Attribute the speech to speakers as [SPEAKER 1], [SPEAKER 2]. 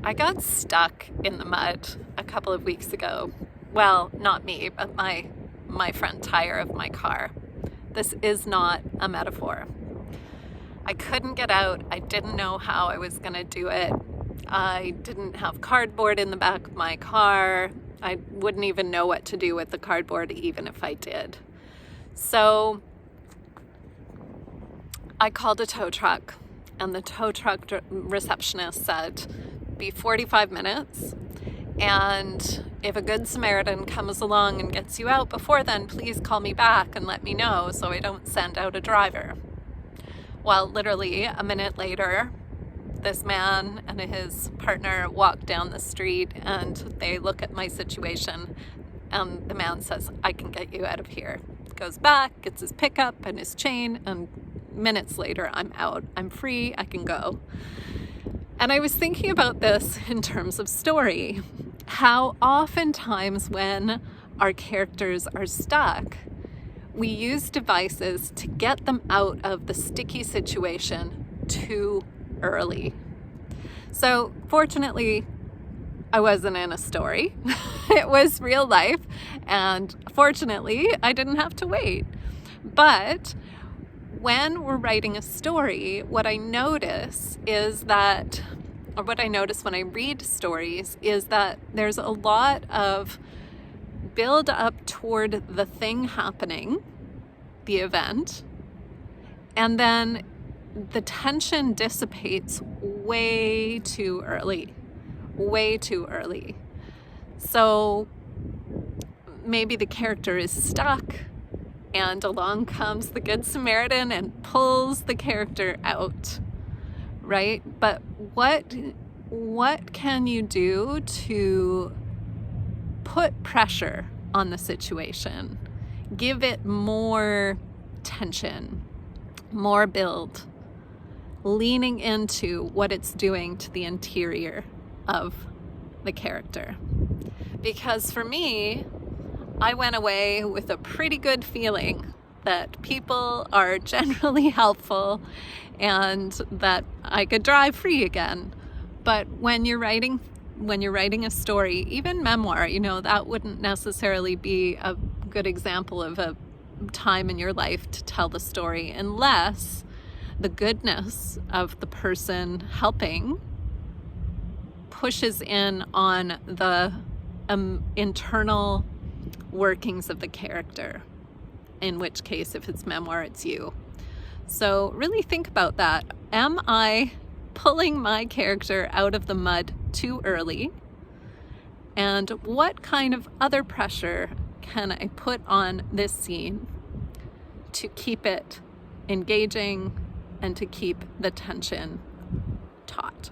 [SPEAKER 1] I got stuck in the mud a couple of weeks ago. Well, not me, but my front tire of my car. This is not a metaphor. I couldn't get out. I didn't know how I was going to do it. I didn't have cardboard in the back of my car. I wouldn't even know what to do with the cardboard even if I did. So I called a tow truck, and the tow truck receptionist said, be 45 minutes, and if a good Samaritan comes along and gets you out before then, please call me back and let me know so I don't send out a driver. Well, literally a minute later, this man and his partner walk down the street and they look at my situation, and the man says, I can get you out of here. Goes back, gets his pickup and his chain, and minutes later I'm out. I'm free, I can go. And I was thinking about this in terms of story, how oftentimes when our characters are stuck, we use devices to get them out of the sticky situation too early. So fortunately, I wasn't in a story. It was real life, and fortunately, I didn't have to wait. But when we're writing a story, what I notice when I read stories is that there's a lot of build up toward the thing happening, the event, and then the tension dissipates way too early. So maybe the character is stuck, and along comes the Good Samaritan and pulls the character out, right? But what can you do to put pressure on the situation? Give it more tension, more build, leaning into what it's doing to the interior of the character. Because for me, I went away with a pretty good feeling that people are generally helpful and that I could drive free again. But when you're writing a story, even memoir, that wouldn't necessarily be a good example of a time in your life to tell the story unless the goodness of the person helping pushes in on the internal workings of the character, in which case, if it's memoir, it's you. So really think about that. Am I pulling my character out of the mud too early? And what kind of other pressure can I put on this scene to keep it engaging and to keep the tension taut?